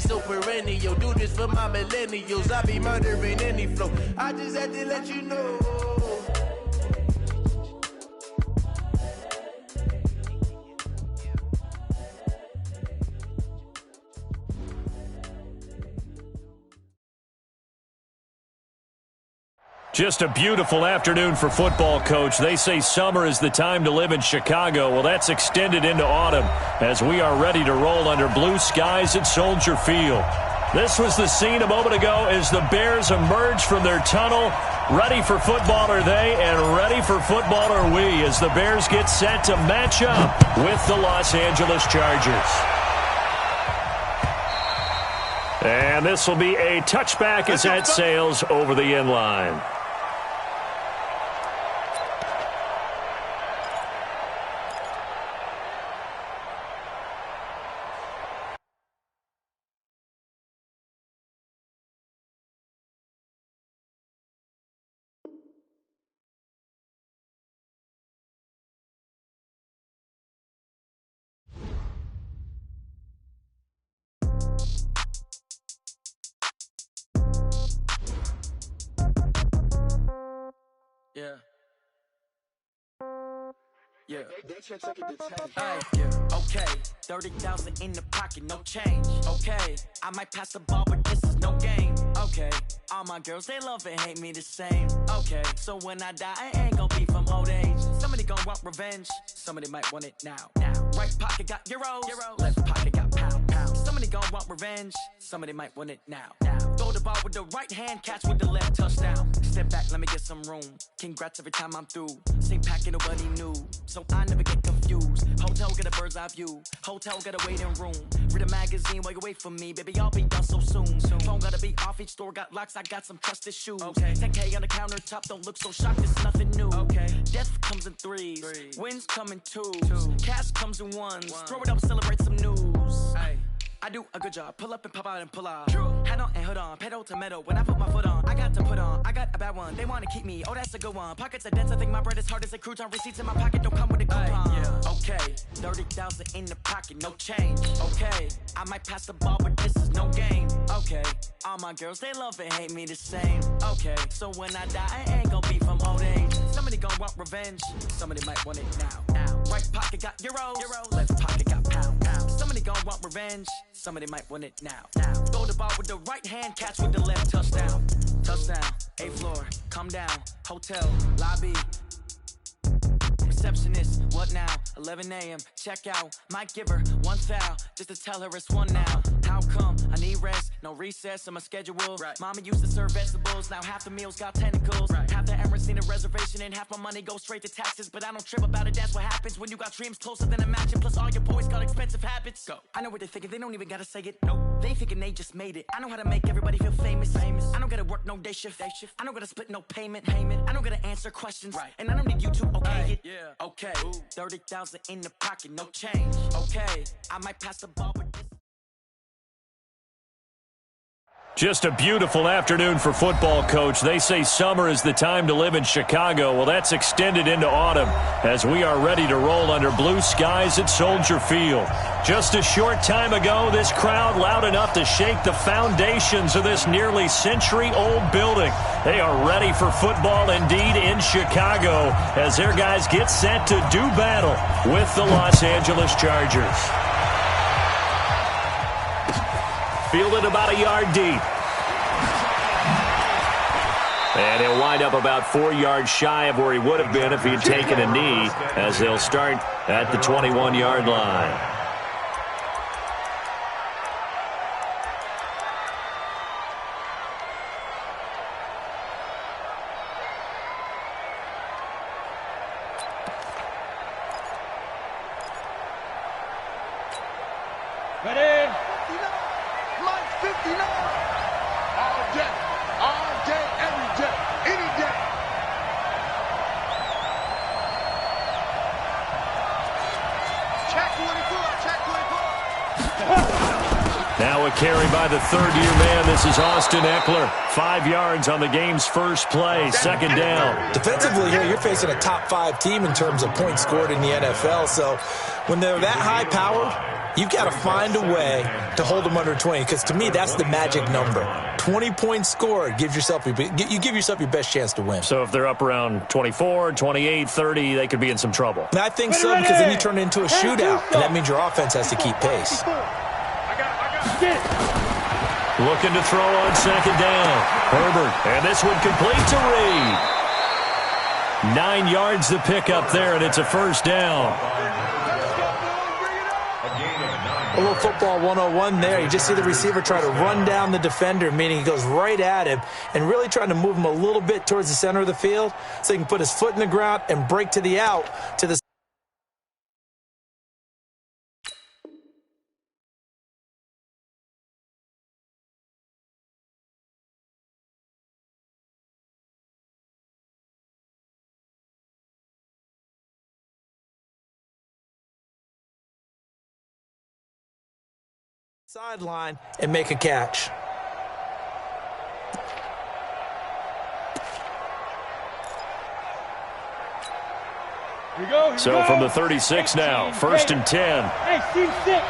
so perennial. Do this for my millennials. I be murdering any flow. I just had to let you know. Just a beautiful afternoon for football, Coach. They say summer is the time to live in Chicago. Well, that's extended into autumn as we are ready to roll under blue skies at Soldier Field. This was the scene a moment ago as the Bears emerged from their tunnel. Ready for football are they, and ready for football are we as the Bears get set to match up with the Los Angeles Chargers. And this will be a touchback as that sails over the end line. Okay, 30,000 in the pocket, no change. Okay, I might pass the ball, but this is no game. Okay, all my girls, they love and hate me the same. Okay, so when I die, I ain't gon' be from old age. Somebody gon' want revenge, somebody might want it now. Right pocket got euros, left pocket got pound. Somebody gon' want revenge, somebody might want it now. Throw the ball with the right hand, catch with the left, touchdown. Step back, let me get some room. Congrats every time I'm through. Same packet, nobody knew, so I never get confused. Hotel get a bird's eye view, hotel got a waiting room. Read a magazine while you wait for me, baby, I'll be done so soon. Phone gotta be off, each store got locks, I got some trusted shoes. 10K on the countertop, don't look so shocked, it's nothing new. Death comes in threes, wins come in twos, cash comes in ones. Throw it up, celebrate some news. I do a good job, pull up and pop out and pull out. Head on and hood on, pedal to metal. When I put my foot on, I got to put on. I got a bad one, they wanna keep me, oh that's a good one. Pockets are dense, I think my bread is hard as a crouton. Receipts in my pocket don't come with a coupon. Okay, 30,000 in the pocket, no change. Okay, I might pass the ball, but this is no game. Okay, all my girls, they love and hate me the same. Okay, so when I die, I ain't gon' be from old age. Somebody gon' want revenge, somebody might want it now. Right pocket got euros, left pocket got pound. Somebody gon' want revenge, somebody might want it now. Throw the ball with the right hand, catch with the left, touchdown. Touchdown, 8th floor, come down, hotel, lobby. Receptionist, what now? 11 a.m., check out. Might give her one foul, just to tell her it's one now. How come? I need rest, no recess on my schedule. Mama used to serve vegetables, now half the meals got tentacles. Half the Emirates need a reservation and half my money goes straight to taxes. But I don't trip about it, that's what happens when you got dreams closer than a mansion. Plus all your boys got expensive habits. Go. I know what they're thinking, they don't even gotta say it. Nope. They thinking they just made it. I know how to make everybody feel famous. I don't gotta work no day shift. I don't gotta split no payment. I don't gotta answer questions. And I don't need you to okay it. Okay, 30,000 in the pocket, no change. Okay, I might pass the ball with this. Just a beautiful afternoon for football, Coach. They say summer is the time to live in Chicago. Well, that's extended into autumn as we are ready to roll under blue skies at Soldier Field. Just a short time ago, this crowd loud enough to shake the foundations of this nearly century-old building. They are ready for football indeed in Chicago as their guys get set to do battle with the Los Angeles Chargers. Fielded about a yard deep. And he'll wind up about 4 yards shy of where he would have been if he had taken a knee, as they'll start at the 21-yard line. Now a carry by the third-year man. This is Austin Eckler. 5 yards on the game's first play. Second down. Defensively here, you're facing a top-5 team in terms of points scored in the NFL. So when they're that high-powered, You've got to find a way to hold them under 20, because to me, that's the magic number. 20 points scored, you give yourself your best chance to win. So if they're up around 24, 28, 30, they could be in some trouble. And I think so, because then you turn it into a shootout, and that means your offense has to keep pace. Looking to throw on second down. Herbert, and this one complete to Reed. 9 yards to pick up there, and it's a first down. A little football 101 there. You just see the receiver try to run down the defender, meaning he goes right at him and really trying to move him a little bit towards the center of the field so he can put his foot in the ground and break to the out to the sideline and make a catch. So from the 36 now, 1st and 10. Hey, team 6.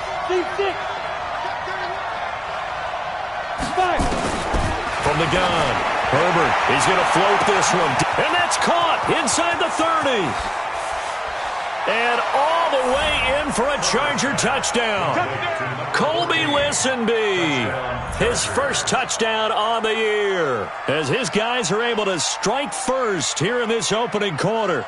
From the gun, Herbert, he's going to float this one. And that's caught inside the 30. And all the way in for a Charger touchdown. Colby Listenby, his first touchdown on the year, as his guys are able to strike first here in this opening quarter.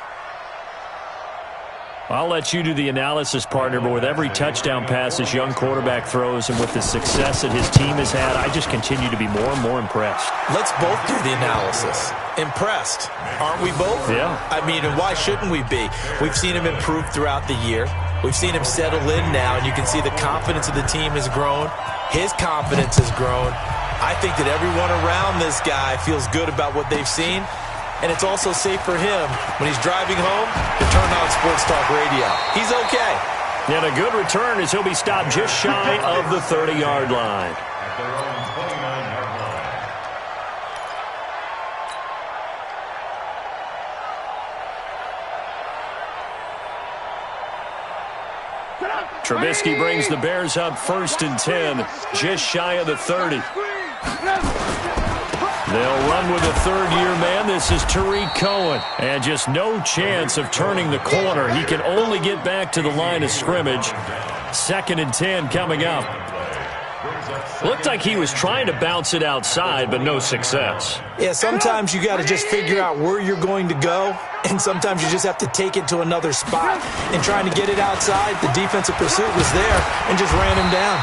I'll let you do the analysis, partner, but with every touchdown pass this young quarterback throws and with the success that his team has had, I just continue to be more and more impressed. Let's both do the analysis. Impressed. Aren't we both? Yeah. I mean, and why shouldn't we be? We've seen him improve throughout the year. We've seen him settle in now, and you can see the confidence of the team has grown. His confidence has grown. I think that everyone around this guy feels good about what they've seen. And it's also safe for him when he's driving home to turn on Sports Talk Radio. He's okay. And a good return as he'll be stopped just shy of the 30-yard line. Trubisky brings the Bears up 1st and 10, just shy of the 30. They'll run with a third-year man. This is Tariq Cohen. And just no chance of turning the corner. He can only get back to the line of scrimmage. 2nd and 10 coming up. Looked like he was trying to bounce it outside, but no success. Yeah, sometimes you got to just figure out where you're going to go, and sometimes you just have to take it to another spot. And trying to get it outside, the defensive pursuit was there and just ran him down.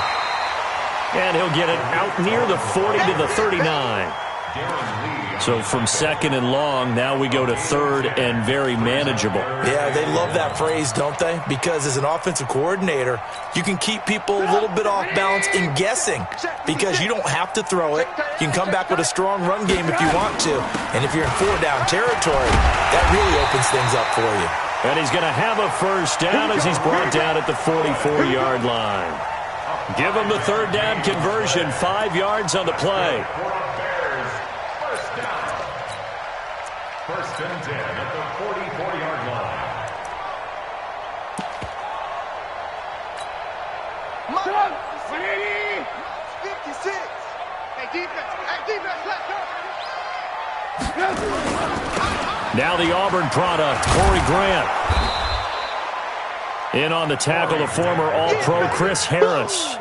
And he'll get it out near the 40 to the 39. So from 2nd and long, now we go to 3rd and very manageable. Yeah, they love that phrase, don't they? Because as an offensive coordinator, you can keep people a little bit off balance in guessing because you don't have to throw it. You can come back with a strong run game if you want to. And if you're in 4-down territory, that really opens things up for you. And he's going to have a first down as he's brought down at the 44-yard line. Give him the 3rd down conversion, 5 yards on the play. 1st and 10 at the 44-yard line. Come on, 180. 56. Hey, defense, let's go. Now the Auburn product, Corey Grant. In on the tackle, the former All-Pro Chris Harris.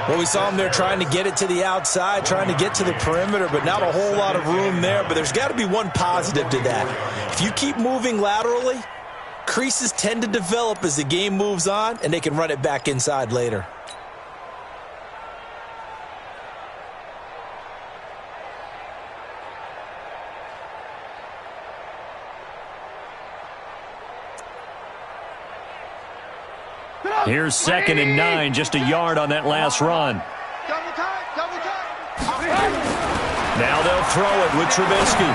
Well, we saw him there trying to get it to the outside, trying to get to the perimeter, but not a whole lot of room there. But there's got to be one positive to that. If you keep moving laterally, creases tend to develop as the game moves on, and they can run it back inside later. Here's 2nd and 9, just a yard on that last run. Now they'll throw it with Trubisky.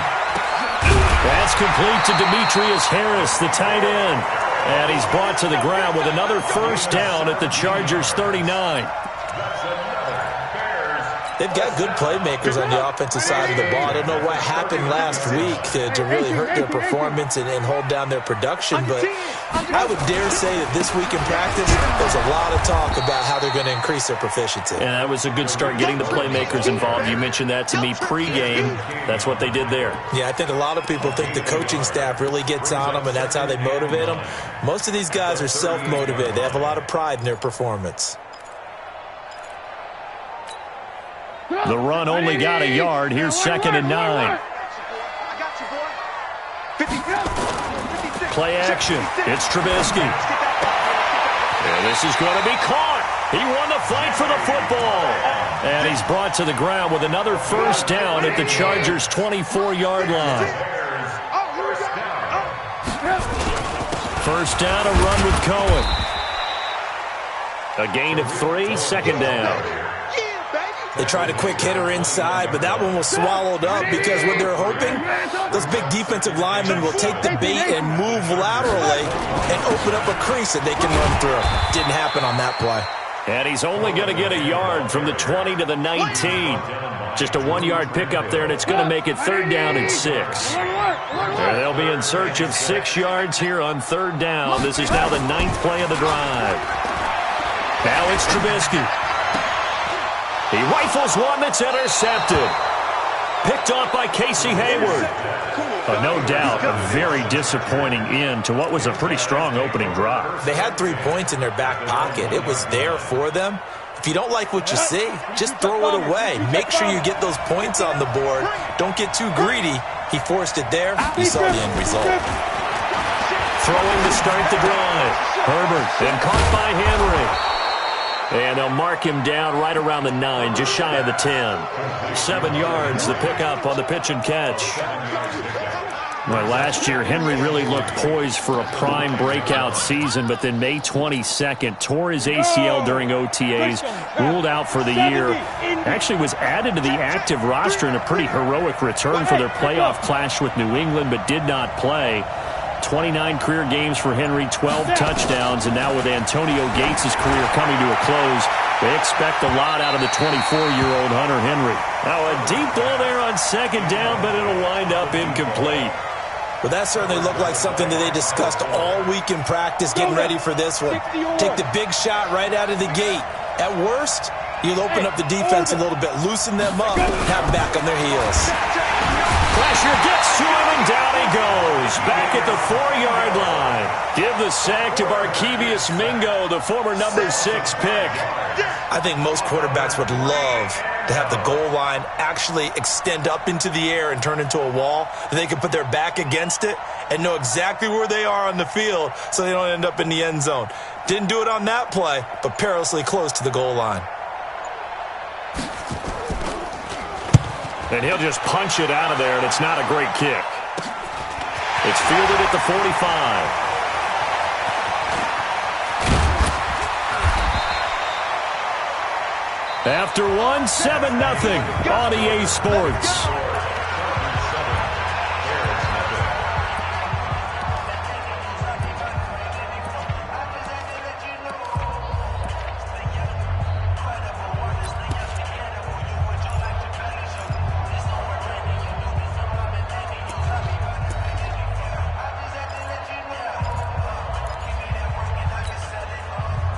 That's complete to Demetrius Harris, the tight end. And he's brought to the ground with another first down at the Chargers' 39. That's another Bears They've got good playmakers on the offensive side of the ball. I don't know what happened last week to really hurt their performance and hold down their production, but I would dare say that this week in practice, there's a lot of talk about how they're going to increase their proficiency. And that was a good start, getting the playmakers involved. You mentioned that to me pregame. That's what they did there. Yeah, I think a lot of people think the coaching staff really gets on them, and that's how they motivate them. Most of these guys are self-motivated. They have a lot of pride in their performance. The run only got a yard. Here's 2nd and 9. Play action. It's Trubisky. And this is going to be caught. He won the fight for the football. And he's brought to the ground with another first down at the Chargers' 24-yard line. First down, a run with Cohen. A gain of 3, 2nd down. They tried a quick hitter inside, but that one was swallowed up because what they're hoping, those big defensive linemen will take the bait and move laterally and open up a crease that they can run through. Didn't happen on that play. And he's only going to get a yard from the 20 to the 19. Just a 1-yard pickup there, and it's going to make it 3rd down and 6. And they'll be in search of 6 yards here on 3rd down. This is now the 9th play of the drive. Now it's Trubisky. He rifles one that's intercepted. Picked off by Casey Hayward. No doubt a very disappointing end to what was a pretty strong opening drive. They had 3 points in their back pocket. It was there for them. If you don't like what you see, just throw it away. Make sure you get those points on the board. Don't get too greedy. He forced it there. You saw the end result. Throwing to start the drive. Herbert, then caught by Henry. And they'll mark him down right around the 9, just shy of the 10. 7 yards, the pickup on the pitch and catch. Well, last year, Henry really looked poised for a prime breakout season, but then May 22nd, tore his ACL during OTAs, ruled out for the year. Actually was added to the active roster in a pretty heroic return for their playoff clash with New England, but did not play. 29 career games for Henry, 12 touchdowns, and now with Antonio Gates' career coming to a close, they expect a lot out of the 24-year-old Hunter Henry. Now a deep ball there on 2nd down, but it'll wind up incomplete. Well, that certainly looked like something that they discussed all week in practice, getting ready for this one. Take the big shot right out of the gate. At worst, you'll open up the defense a little bit, loosen them up, have them back on their heels. Pressure gets to him, and down he goes. Back at the 4-yard line. Give the sack to Barkevious Mingo, the former number 6 pick. I think most quarterbacks would love to have the goal line actually extend up into the air and turn into a wall. They can put their back against it and know exactly where they are on the field so they don't end up in the end zone. Didn't do it on that play, but perilously close to the goal line. And he'll just punch it out of there, and it's not a great kick. It's fielded at the 45. After one, 7-0 on EA Sports.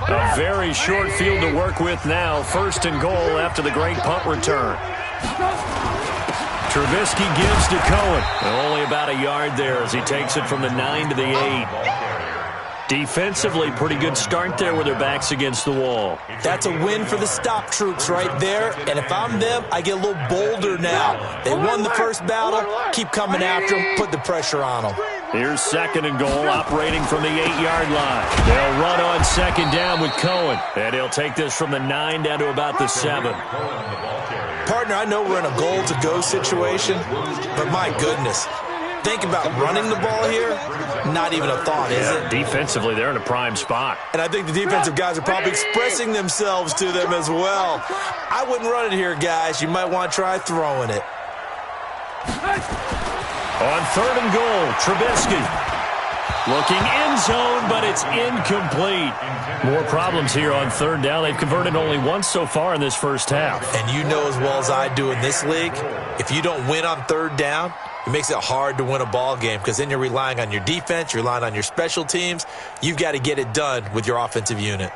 A very short field to work with now. 1st and goal after the great punt return. Trubisky gives to Cohen. Only about a yard there as he takes it from the 9 to the 8. Defensively, pretty good start there with their backs against the wall. That's a win for the stop troops right there. And if I'm them, I get a little bolder now. They won the first battle. Keep coming after them. Put the pressure on them. Here's 2nd and goal, operating from the 8-yard line. They'll run on 2nd down with Cohen. And he'll take this from the 9 down to about the 7. Partner, I know we're in a goal-to-go situation, but my goodness. Think about running the ball here. Not even a thought, is it? Defensively, they're in a prime spot. And I think the defensive guys are probably expressing themselves to them as well. I wouldn't run it here, guys. You might want to try throwing it. On 3rd and goal, Trubisky. Looking end zone, but it's incomplete. More problems here on third down. They've converted only once so far in this first half. And you know as well as I do in this league, if you don't win on third down, it makes it hard to win a ball game because then you're relying on your defense, you're relying on your special teams. You've got to get it done with your offensive unit.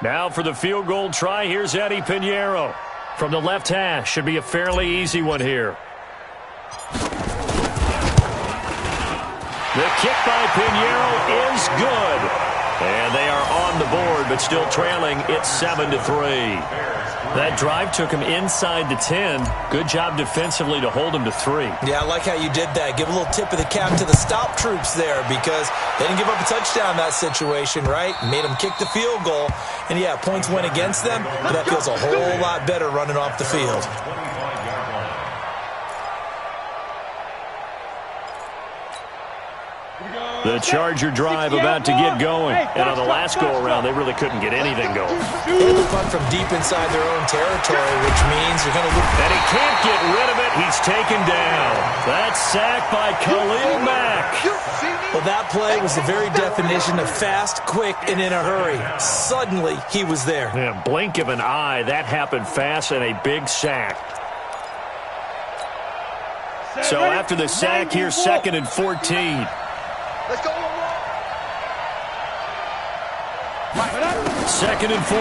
Now for the field goal try, here's Eddie Pinheiro. From the left hash, should be a fairly easy one here. The kick by Pinheiro is good. And they are on the board, but still trailing. It's 7-3. That drive took him inside the 10. Good job defensively to hold him to 3. Yeah, I like how you did that. Give a little tip of the cap to the stop troops there because they didn't give up a touchdown in that situation, right? Made them kick the field goal. And, yeah, points went against them, but that feels a whole lot better running off the field. The Charger drive about to get going. And on the last go-around, they really couldn't get anything going. They had the punt from deep inside their own territory, which means you're going to look. And he can't get rid of it. He's taken down. That's sacked by Khalil Mack. Well, that play was the very definition of fast, quick, and in a hurry. Suddenly, he was there. Yeah, blink of an eye. That happened fast and a big sack. So after the sack, here's 2nd and 14. Let's go. 2nd and 14.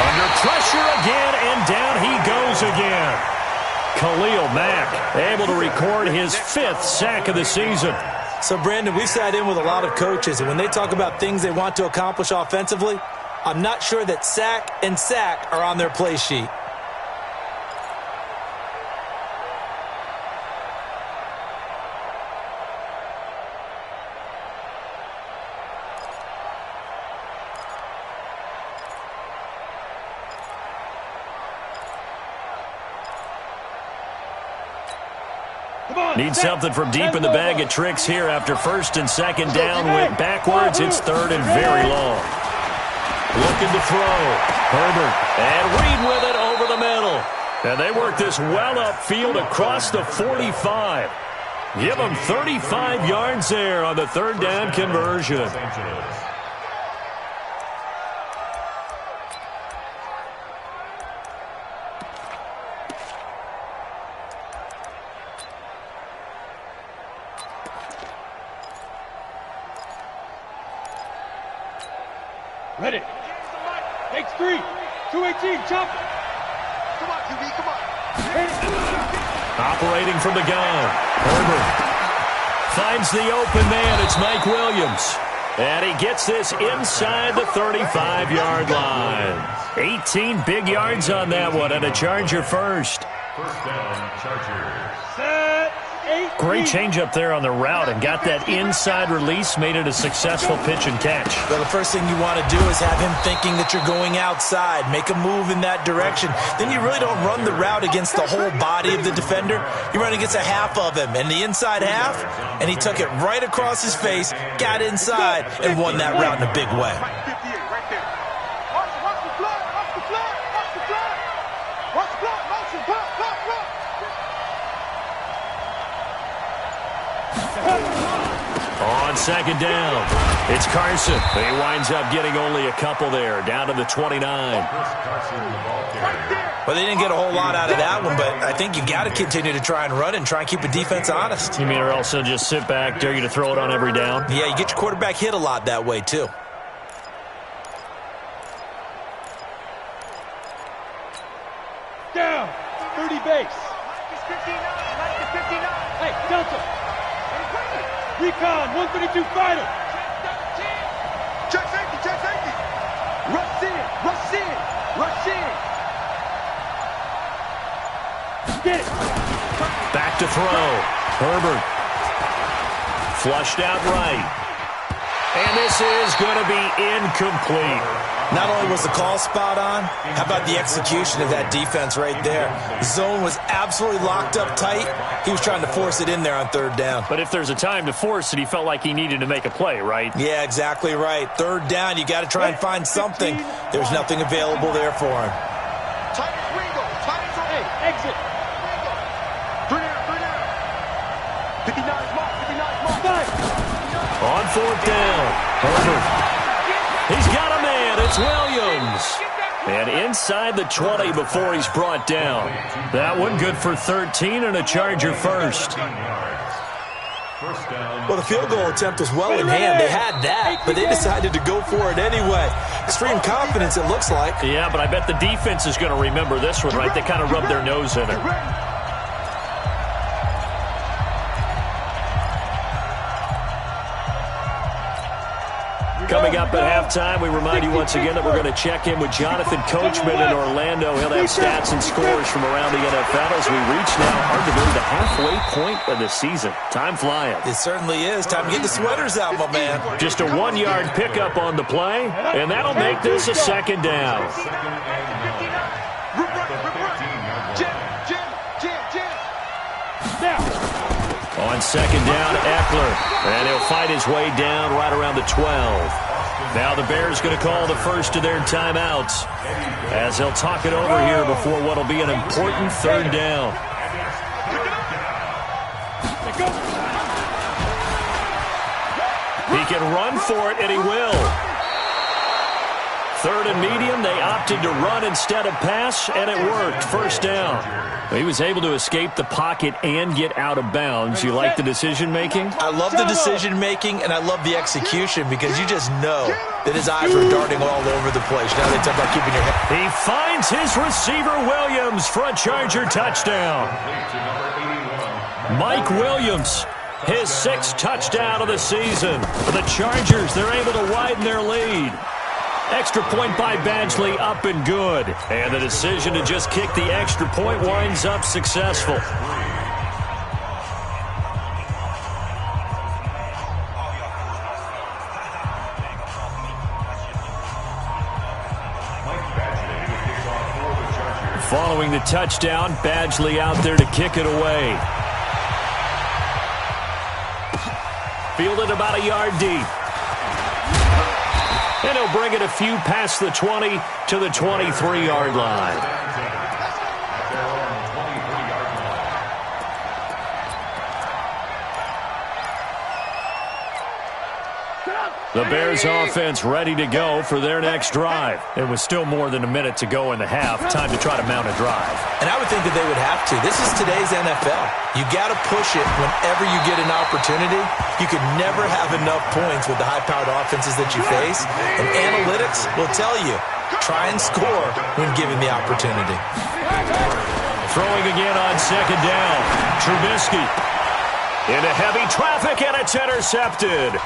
Under pressure again, and down he goes again. Khalil Mack able to record his 5th sack of the season. So, Brandon, we've sat in with a lot of coaches, and when they talk about things they want to accomplish offensively, I'm not sure that sack and sack are on their play sheet. Need something from deep in the bag of tricks here after 1st and 2nd down. Went backwards. It's 3rd and very long. Looking to throw. Herbert. And Reed with it over the middle. And they work this well upfield across the 45. Give them 35 yards there on the 3rd down conversion. Ready. Takes 3. 218. Chop. Come on, QB. Come on. Operating from the gun. Herbert finds the open man. It's Mike Williams. And he gets this inside the 35-yard line. 18 big yards on that one, and a Charger first. First down, Chargers. Set. 8. Great change up there on the route and got that inside release, made it a successful pitch and catch. Well, the first thing you want to do is have him thinking that you're going outside, make a move in that direction. Then you really don't run the route against the whole body of the defender. You run against a half of him, and the inside half, and he took it right across his face, got inside, and won that route in a big way. 58 right there. Watch the flat. Watch the flat. Watch the flat. Watch the flat. Motion. Pop. Pop. Pop. On 2nd down, it's Carson. He winds up getting only a couple there, down to the 29. Well, they didn't get a whole lot out of that one, but I think you got to continue to try and run and try and keep the defense honest. You mean or else they'll just sit back, dare you to throw it on every down? Yeah, you get your quarterback hit a lot that way, too. Down. 30 base. Mike is 59. Mike is 59. Hey, Delta. Recon, 132 fighter. Check safety, check safety. Rush in, rush in, rush in. Get it. Back to throw. Herbert. Flushed out right. And this is going to be incomplete. Not only was the call spot on, how about the execution of that defense right there? The zone was absolutely locked up tight. He was trying to force it in there on 3rd down. But if there's a time to force it, he felt like he needed to make a play, right? Yeah, exactly right. 3rd down, you got to try and find something. There's nothing available there for him. Tight window, tight. Hey, exit. Three down. On fourth down, Herbert. He's got a man. It's Williams. And inside the 20 before he's brought down. That one good for 13 and a Charger first. Well, the field goal attempt was well in hand. They had that, but they decided to go for it anyway. Extreme confidence, it looks like. Yeah, but I bet the defense is going to remember this one, right? They kind of rubbed their nose in it. Coming up at halftime, we remind you once again that we're going to check in with Jonathan Coachman in Orlando. He'll have stats and scores from around the NFL as we reach now, hard to believe, the halfway point of the season. Time flying. It certainly is. Time to get the sweaters out, my man. Just a 1-yard pickup on the play, and that'll make this a second down. On second down, Eckler, and he'll fight his way down right around the 12. Now the Bears going to call the first of their timeouts as they'll talk it over here before what will be an important third down. He can run for it, and he will. Third and medium, they opted to run instead of pass, and it worked. First down. He was able to escape the pocket and get out of bounds. You like the decision-making? I love the decision-making, and I love the execution because you just know that his eyes were darting all over the place. Now they talk about keeping your head. He finds his receiver, Williams, for a Charger touchdown. Mike Williams, his 6th touchdown of the season. For the Chargers, they're able to widen their lead. Extra point by Badgley, up and good. And the decision to just kick the extra point winds up successful. Following the touchdown, Badgley out there to kick it away. Fielded about a yard deep. And he'll bring it a few past the 20 to the 23-yard line. The Bears offense ready to go for their next drive. It was still more than a minute to go in the half. Time to try to mount a drive. And I would think that they would have to. This is today's NFL. You got to push it whenever you get an opportunity. You could never have enough points with the high-powered offenses that you face. And analytics will tell you, try and score when given the opportunity. Throwing again on second down. Trubisky into heavy traffic, and it's intercepted.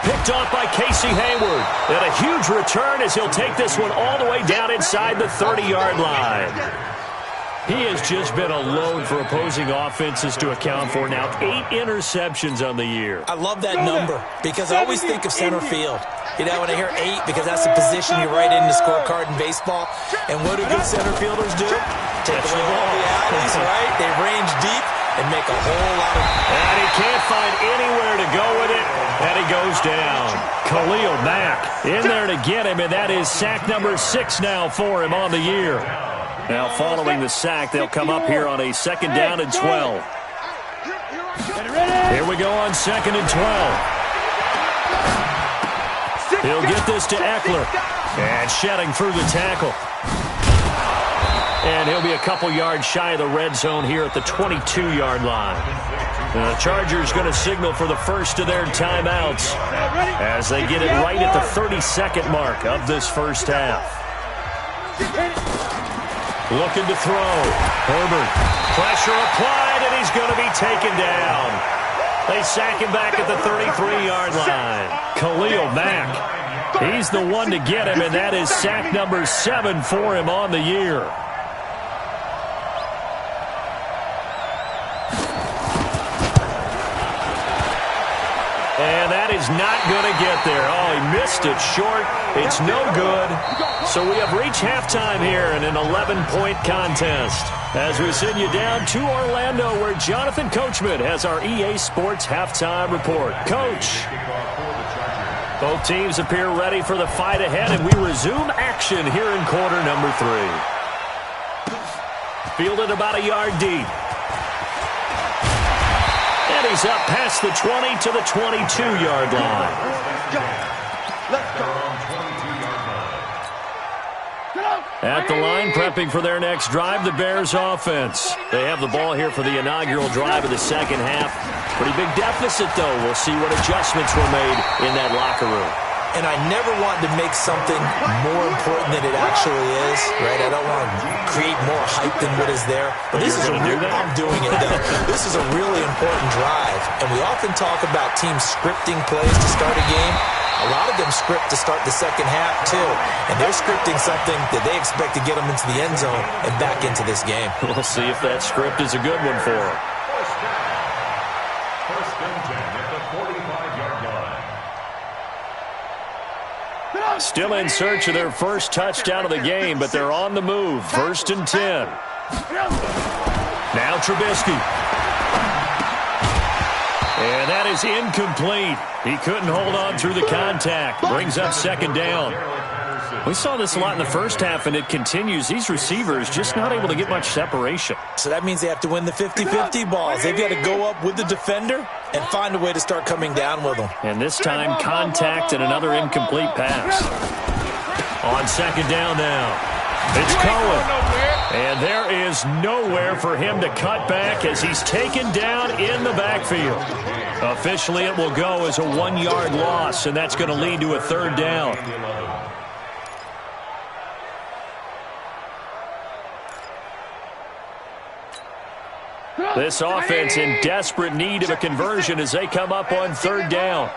Picked off by Casey Hayward. And a huge return as he'll take this one all the way down inside the 30-yard line. He has just been alone for opposing offenses to account for now 8 interceptions on the year. I love that number because I always think of center field. You know, when I hear 8, because that's the position you write in the scorecard in baseball. And what do good center fielders do? Take away all the alleys, right? They range deep and make a whole lot of... And he can't find anywhere to go with it, and he goes down. Khalil Mack in there to get him, and that is sack number 6 now for him on the year. Now following the sack, they'll come up here on a second down and 12. Here we go on second and 12. He'll get this to Eckler, and shedding through the tackle. And he'll be a couple yards shy of the red zone here at the 22-yard line. The Chargers going to signal for the first of their timeouts as they get it right at the 32nd mark of this first half. Looking to throw. Herbert. Pressure applied, and he's going to be taken down. They sack him back at the 33-yard line. Khalil Mack. He's the one to get him, and that is sack number 7 for him on the year. And that is not going to get there. Oh, he missed it short. It's no good. So we have reached halftime here in an 11-point contest. As we send you down to Orlando, where Jonathan Coachman has our EA Sports halftime report. Coach. Both teams appear ready for the fight ahead, and we resume action here in quarter number 3. Fielded about a yard deep. And he's up past the 20 to the 22-yard line. Let's go. At the line, prepping for their next drive, the Bears offense. They have the ball here for the inaugural drive of the second half. Pretty big deficit, though. We'll see what adjustments were made in that locker room. And I never want to make something more important than it actually is, right? I don't want to create more hype than what is there. But this is I'm doing it, though. This is a really important drive. And we often talk about teams scripting plays to start a game. A lot of them script to start the second half, too. And they're scripting something that they expect to get them into the end zone and back into this game. We'll see if that script is a good one for them. First and 10 at the 45-yard line. Still in search of their first touchdown of the game, but they're on the move. First and 10. Now Trubisky. And that is incomplete. He couldn't hold on through the contact. Brings up second down. We saw this a lot in the first half, and it continues. These receivers just not able to get much separation. So that means they have to win the 50-50 balls. They've got to go up with the defender and find a way to start coming down with them. And this time, contact and another incomplete pass. On second down now, it's Cohen. And there is nowhere for him to cut back as he's taken down in the backfield. Officially, it will go as a 1-yard loss, and that's going to lead to a third down. This offense in desperate need of a conversion as they come up on third down.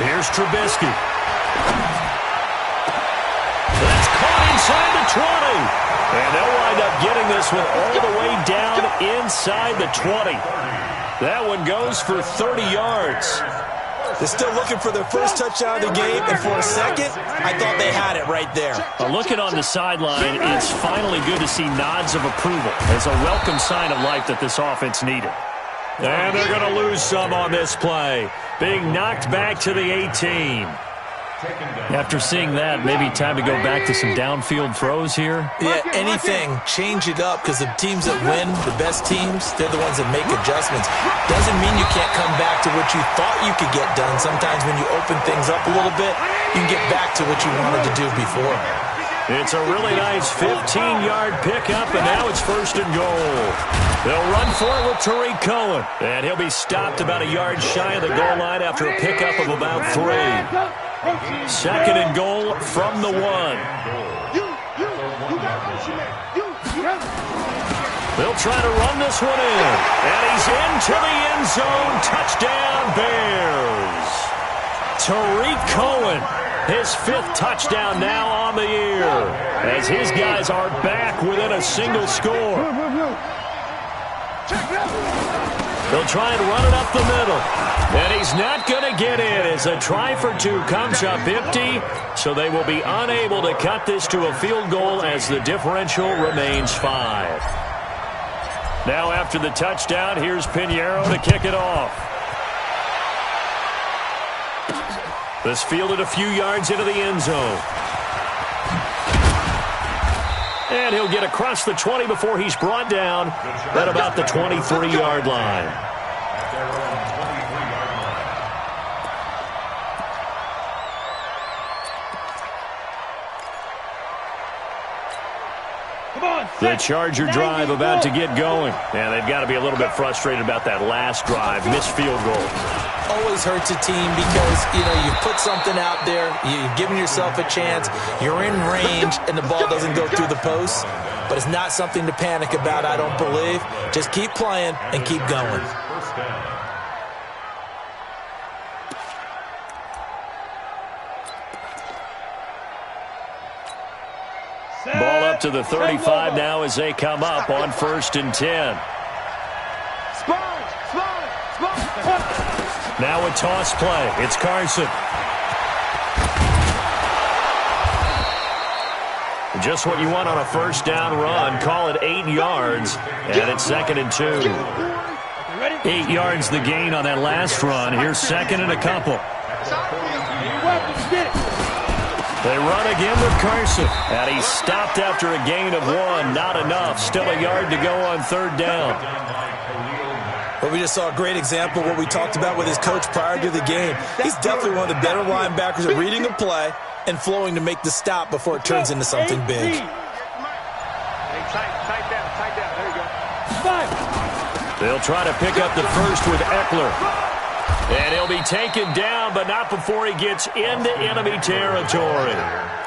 Here's Trubisky. That's caught inside the 20. And they'll wind up getting this one all the way down inside the 20. That one goes for 30 yards. They're still looking for their first touchdown of the game, and for a second, I thought they had it right there. Looking on the sideline, it's finally good to see nods of approval as a welcome sign of life that this offense needed. And they're going to lose some on this play, being knocked back to the 18. After seeing that, maybe time to go back to some downfield throws here. Yeah, anything. Change it up because the teams that win, the best teams, they're the ones that make adjustments. Doesn't mean you can't come back to what you thought you could get done. Sometimes when you open things up a little bit, you can get back to what you wanted to do before. It's a really nice 15-yard pickup, and now it's first and goal. They'll run for it with Tariq Cohen, and he'll be stopped about a yard shy of the goal line after a pickup of about 3. Second and goal from the 1. They'll try to run this one in, and he's into the end zone. Touchdown, Bears. Tariq Cohen, his 5th touchdown now on the year, as his guys are back within a single score. They'll try and run it up the middle. And he's not going to get in as a try for 2 comes up empty. So they will be unable to cut this to a field goal as the differential remains 5. Now after the touchdown, here's Pinheiro to kick it off. This fielded a few yards into the end zone. And he'll get across the 20 before he's brought down at about the 23-yard line. The Charger drive about to get going. And they've got to be a little bit frustrated about that last drive. Missed field goal. Always hurts a team because, you put something out there, you're giving yourself a chance, you're in range, and the ball doesn't go through the post. But it's not something to panic about, I don't believe. Just keep playing and keep going. Ball up to the 35 now as they come up on first and 10. Now a toss play. It's Carson. Just what you want on a first down run. Call it 8 yards. And it's second and 2. 8 yards the gain on that last run. Here's second and a couple. They run again with Carson. And he's stopped after a gain of 1. Not enough. Still a yard to go on third down. Well, we just saw a great example of what we talked about with his coach prior to the game. He's definitely one of the better linebackers at reading a play and flowing to make the stop before it turns into something big. Hey, tight down. There you go. They'll try to pick up the first with Eckler. And he'll be taken down, but not before he gets into enemy territory.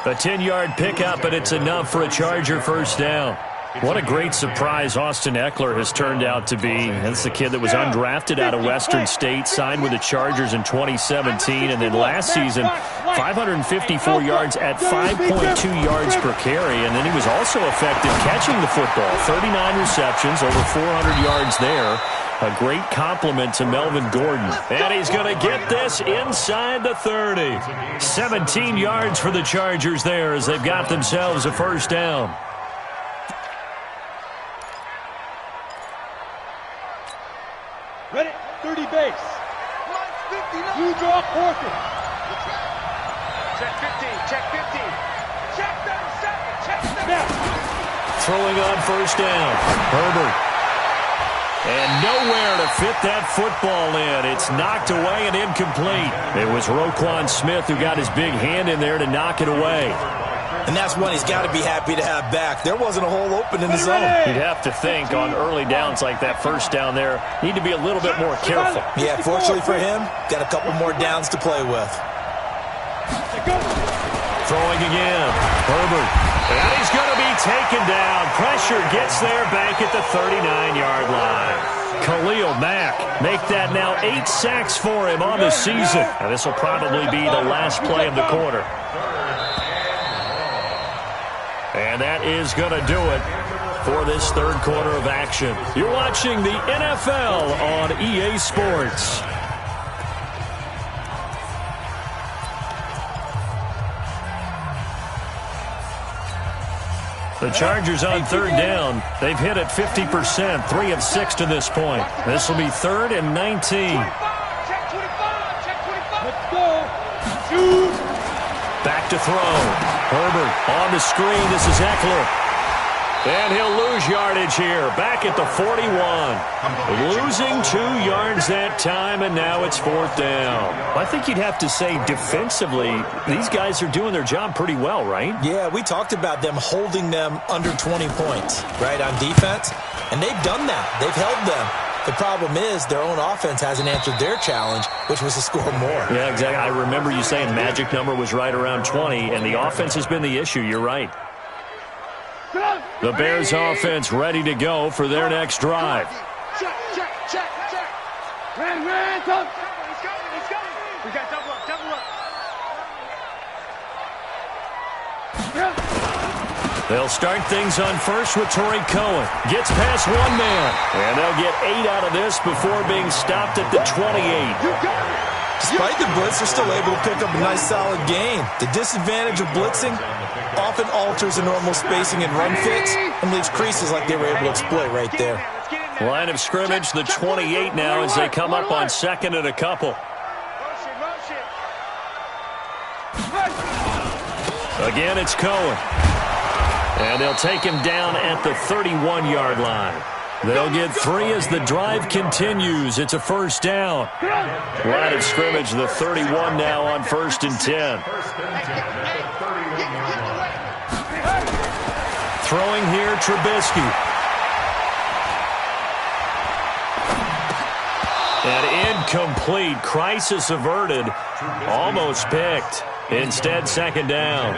A 10-yard pickup, and it's enough for a Charger first down. What a great surprise Austin Eckler has turned out to be. That's the kid that was undrafted out of Western State, signed with the Chargers in 2017, and then last season, 554 yards at 5.2 yards per carry, and then he was also effective catching the football. 39 receptions, over 400 yards there. A great compliment to Melvin Gordon. And he's going to get this inside the 30. 17 yards for the Chargers there as they've got themselves a first down. Ready? 30 base. You draw quarter. Check 15. Check 15. Check 37. Check 37. Throwing on first down. Herbert. And nowhere to fit that football in. It's knocked away and incomplete. It was Roquan Smith who got his big hand in there to knock it away. And that's one he's got to be happy to have back. There wasn't a hole open in the zone. You'd have to think on early downs like that first down there, need to be a little bit more careful. Yeah, fortunately for him, got a couple more downs to play with. Throwing again. Herbert. And he's going to be taken down. Pressure gets there back at the 39-yard line. Khalil Mack make that now 8 sacks for him on the season. Now this will probably be the last play of the quarter. And that is going to do it for this third quarter of action. You're watching the NFL on EA Sports. The Chargers on third down. They've hit it 50%, 3 of 6 to this point. This will be 3rd and 19. Check 25. Check 25. Let's go. Shoot. Back to throw. Herbert on the screen. This is Eckler. And he'll lose yardage here. Back at the 41. Losing 2 yards that time, and now it's 4th down. I think you'd have to say defensively, these guys are doing their job pretty well, right? Yeah, we talked about them holding them under 20 points, right, on defense. And they've done that. They've held them. The problem is their own offense hasn't answered their challenge, which was to score more. Yeah, exactly. I remember you saying magic number was right around 20, and the offense has been the issue. You're right. The Bears offense ready to go for their next drive. Check. Ran, come. He's coming. We got double up. They'll start things on first with Torrey Cohen. Gets past one man. And they'll get 8 out of this before being stopped at the 28. Despite the blitz, they're still able to pick up a nice solid gain. The disadvantage of blitzing often alters the normal spacing and run fits and leaves creases like they were able to exploit right there. Line of scrimmage, the 28 now as they come up on 2nd and a couple. Again, it's Cohen. And they'll take him down at the 31-yard line. They'll get 3 as the drive continues. It's a first down. Line of scrimmage, the 31 now on 1st and 10. Throwing here, Trubisky. And incomplete. Crisis averted. Almost picked. Instead, 2nd down.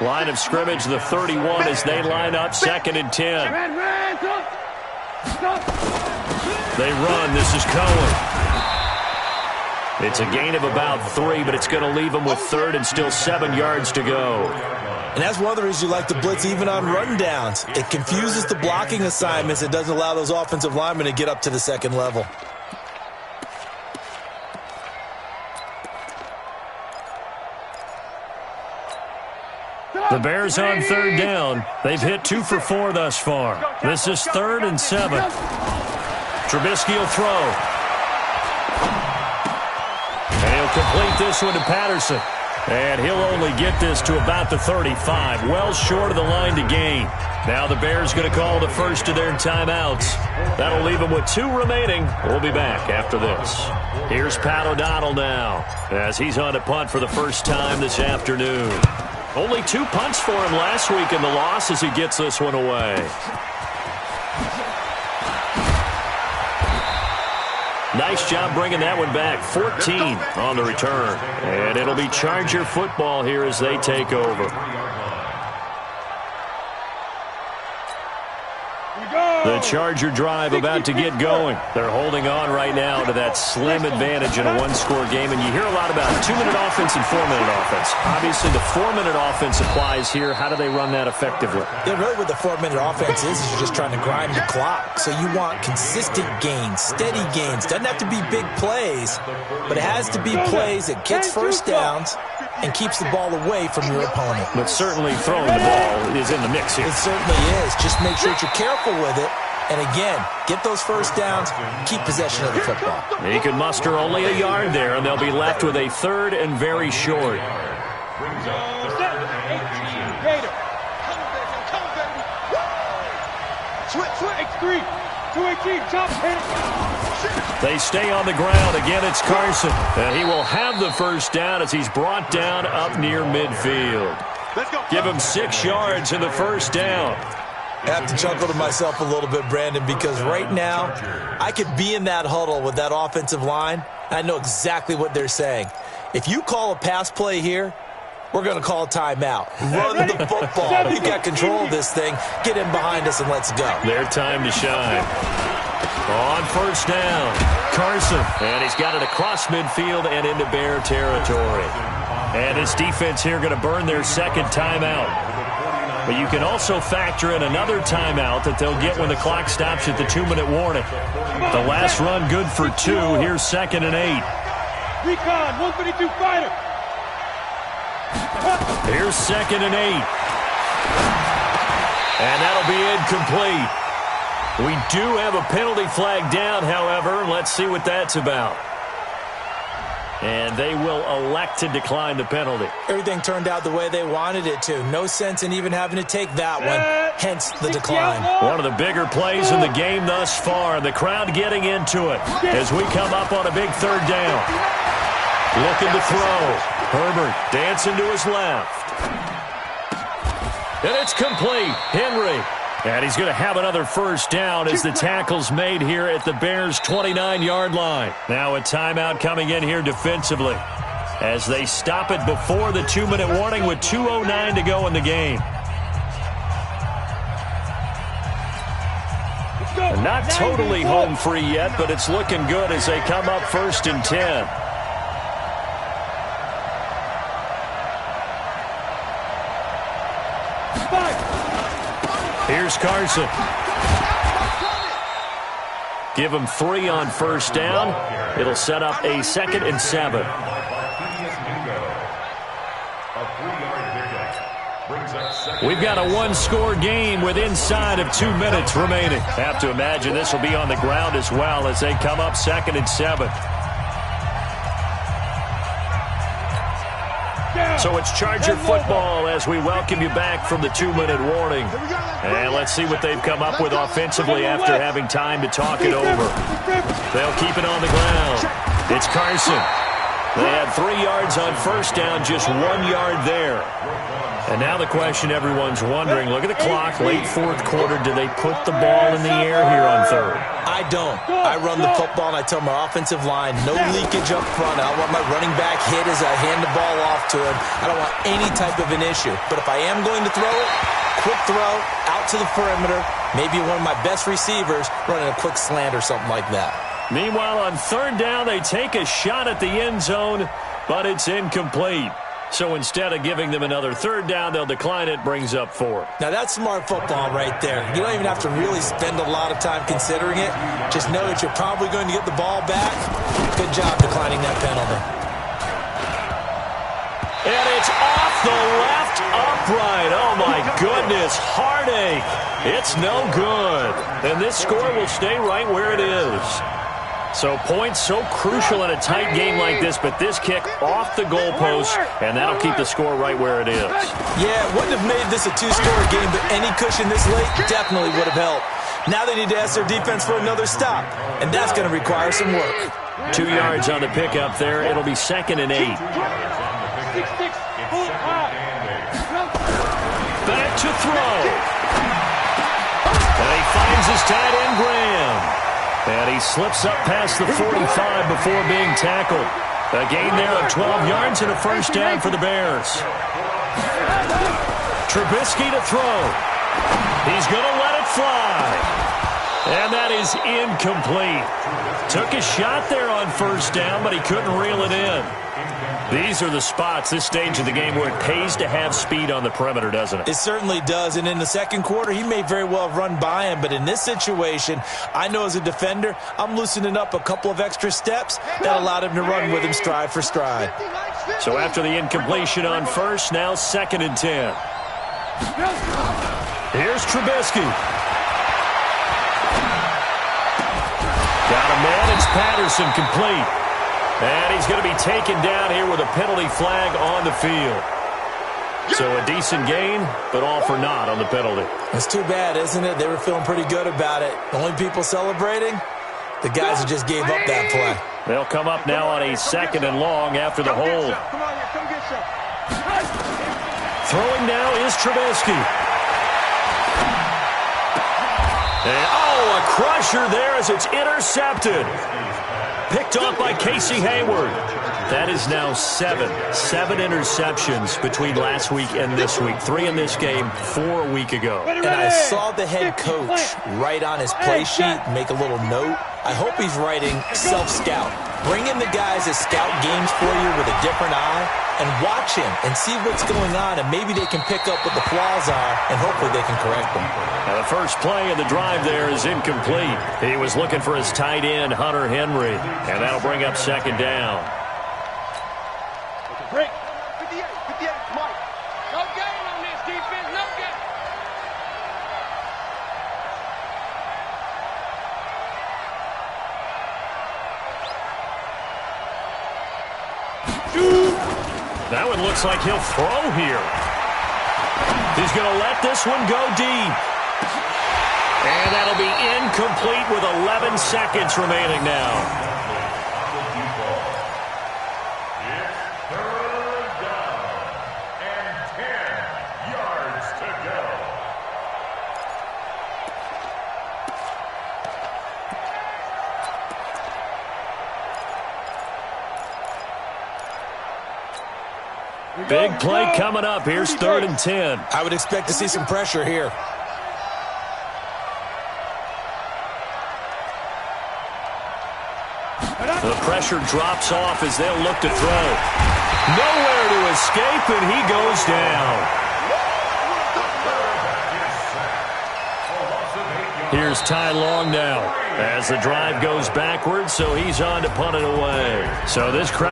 Line of scrimmage, the 31 as they line up 2nd and 10. They run. This is Cohen. It's a gain of about 3, but it's going to leave them with 3rd and still 7 yards to go. And that's one of the reasons you like to blitz even on run downs. It confuses the blocking assignments. It doesn't allow those offensive linemen to get up to the 2nd level. The Bears on 3rd down. They've hit 2 for 4 thus far. This is 3rd and 7. Trubisky will throw. And he'll complete this one to Patterson. And he'll only get this to about the 35, well short of the line to gain. Now the Bears going to call the first of their timeouts. That'll leave them with 2 remaining. We'll be back after this. Here's Pat O'Donnell now as he's on to punt for the first time this afternoon. Only 2 punts for him last week in the loss as he gets this one away. Nice job bringing that one back. 14 on the return. And it'll be Charger football here as they take over. The Charger drive about to get going. They're holding on right now to that slim advantage in a 1-score game. And you hear a lot about 2-minute offense and 4-minute offense. Obviously, the 4-minute offense applies here. How do they run that effectively? Yeah, really what the 4-minute offense is you're just trying to grind the clock. So you want consistent gains, steady gains. Doesn't have to be big plays, but it has to be plays that gets first downs and keeps the ball away from your opponent. But certainly throwing the ball is in the mix here. It certainly is. Just make sure that you're careful with it. And again, get those first downs, keep possession of the football. He can muster only a yard there, and they'll be left with a 3rd and very short. They stay on the ground. Again, it's Carson. And he will have the first down as he's brought down up near midfield. Give him 6 yards in the first down. I have to chuckle to myself a little bit, Brandon, because right now I could be in that huddle with that offensive line. I know exactly what they're saying. If you call a pass play here, we're going to call a timeout. Run the football. We got control of this thing. Get in behind us and let's go. Their time to shine. On first down, Carson. And he's got it across midfield and into Bear territory. And this defense here going to burn their 2nd timeout. But you can also factor in another timeout that they'll get when the clock stops at the 2-minute warning. The last run good for 2. Here's 2nd and 8. Recon, 152 fighter. Here's 2nd and 8. And that'll be incomplete. We do have a penalty flag down, however. Let's see what that's about. And they will elect to decline the penalty. Everything turned out the way they wanted it to. No sense in even having to take that one, hence the decline. One of the bigger plays in the game thus far. The crowd getting into it as we come up on a big 3rd down. Looking to throw. Herbert dancing to his left. And it's complete. Henry. And he's going to have another first down as the tackle's made here at the Bears' 29-yard line. Now a timeout coming in here defensively as they stop it before the 2-minute warning with 2:09 to go in the game. And not totally home free yet, but it's looking good as they come up 1st and 10. Here's Carson. Give him 3 on first down. It'll set up a 2nd and 7. We've got a 1-score game with inside of 2 minutes remaining. Have to imagine this will be on the ground as well as they come up 2nd and 7. So it's Charger football as we welcome you back from the 2-minute warning. And let's see what they've come up with offensively after having time to talk it over. They'll keep it on the ground. It's Carson. They had 3 yards on first down, just 1 yard there. And now the question everyone's wondering, look at the clock, late 4th quarter. Do they put the ball in the air here on 3rd? I don't. I run the football, and I tell my offensive line, no leakage up front. I don't want my running back hit as I hand the ball off to him. I don't want any type of an issue. But if I am going to throw it, quick throw, out to the perimeter, maybe one of my best receivers running a quick slant or something like that. Meanwhile, on 3rd down, they take a shot at the end zone, but it's incomplete. So instead of giving them another 3rd down, they'll decline it, brings up 4. Now that's smart football right there. You don't even have to really spend a lot of time considering it. Just know that you're probably going to get the ball back. Good job declining that penalty. And it's off the left upright. Oh, my goodness. Heartache. It's no good. And this score will stay right where it is. So points so crucial in a tight game like this, but this kick off the goalpost, and that'll keep the score right where it is. Yeah, it wouldn't have made this a two-score game, but any cushion this late definitely would have helped. Now they need to ask their defense for another stop, and that's going to require some work. 2 yards on the pickup there. It'll be 2nd and 8. Back to throw. And he finds his tight end, Graham. And he slips up past the 45 before being tackled. A gain there of 12 yards and a first down for the Bears. Trubisky to throw. He's going to let it fly. And that is incomplete. Took a shot there on first down, but he couldn't reel it in. These are the spots, this stage of the game, where it pays to have speed on the perimeter, doesn't it? It certainly does, and in the second quarter, he may very well have run by him, but in this situation, I know as a defender, I'm loosening up a couple of extra steps that allowed him to run with him stride for stride. So after the incompletion on first, now 2nd and 10. Here's Trubisky. Got a man, it's Patterson complete. And he's going to be taken down here with a penalty flag on the field. So a decent gain, but all for naught on the penalty. It's too bad, isn't it? They were feeling pretty good about it. The only people celebrating, the guys who just gave up that play. They'll come up now on a 2nd and long after the hold. Throwing now is Trubisky. And, oh, a crusher there as it's intercepted. Picked off by Casey Hayward. That is now 7 interceptions between last week and this week. 3 in this game, 4 a week ago. And I saw the head coach write on his play sheet, make a little note. I hope he's writing self-scout. Bring in the guys that scout games for you with a different eye and watch him and see what's going on, and maybe they can pick up what the flaws are, and hopefully they can correct them. Now the first play of the drive there is incomplete. He was looking for his tight end, Hunter Henry, and that'll bring up 2nd down. Break. 58, Mike. No gain on this defense, no gain. That one looks like he'll throw here. He's going to let this one go deep. And that'll be incomplete with 11 seconds remaining now. Big play coming up. Here's 3rd and 10. I would expect to see some pressure here. The pressure drops off as they'll look to throw. Nowhere to escape, and he goes down. Here's Ty Long now as the drive goes backwards, so he's on to punt it away. So this crowd